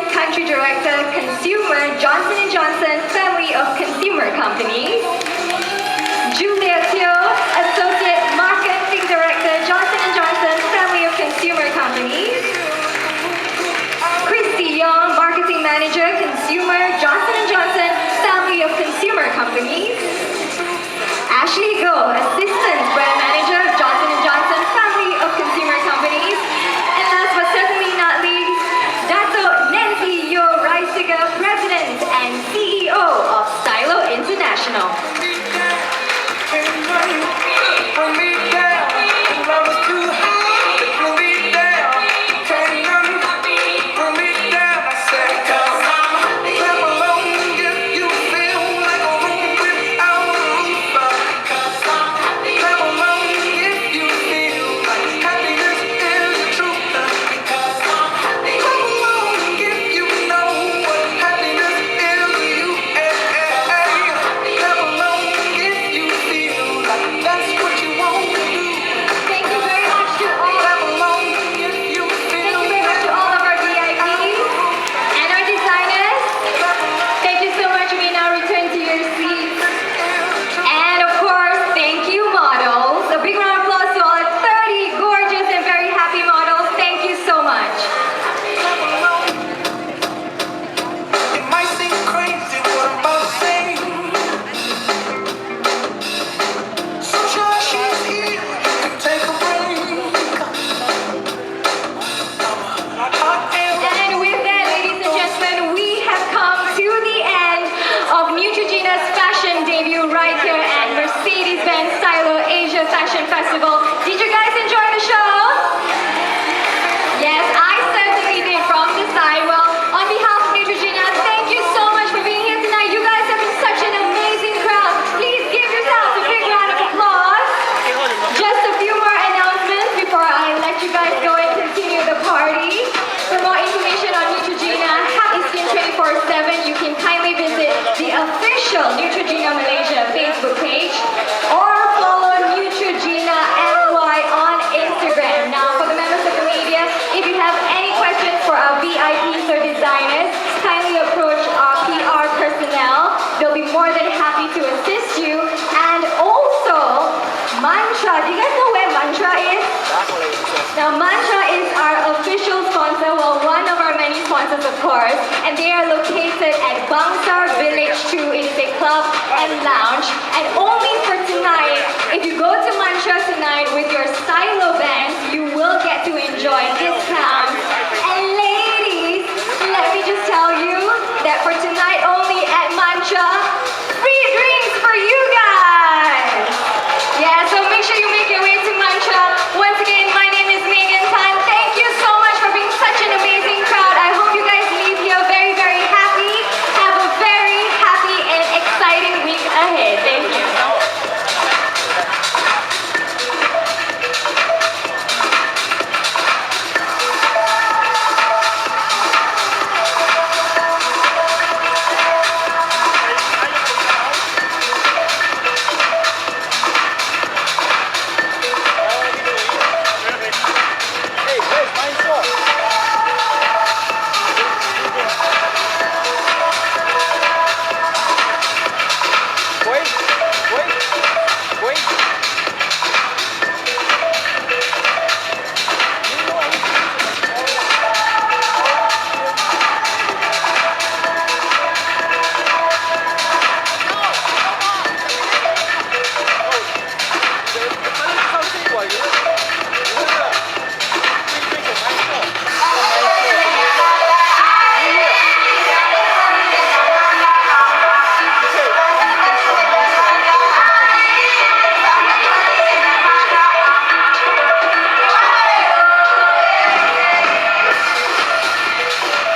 Country Director, Consumer, Johnson & Johnson Family of Consumer Companies. Julia Teo, Associate Marketing Director, Johnson & Johnson Family of Consumer Companies. Christy Young, Marketing Manager, Consumer, Johnson & Johnson Family of Consumer Companies. Ashley Go, Assistant Brand Manager, Johnson & Johnson Family of Consumer Companies. And last but certainly not least, Dato Nancy Yo Raisiga, President and CEO of Stylo International. Festival. Did you guys enjoy the show? Yes, I certainly did from the side. Well, on behalf of Neutrogena, thank you so much for being here tonight. You guys have been such an amazing crowd. Please give yourselves a big round of applause. Just a few more announcements before I let you guys go and continue the party. For more information on Neutrogena, Happy Skin 24/7, you can kindly visit the official Neutrogena Malaysia Facebook page or follow Neutrogena NY on Instagram. Now, for the members of the media, if you have any questions for our VIPs or designers, kindly approach our PR personnel. They'll be more than happy to assist you. And also, Mantra. Do you guys know where Mantra is? Now, Mantra is our official sponsor, well, one of our many sponsors, of course, and they are located at Bangsar Village 2. It is a club and lounge, and only for tonight,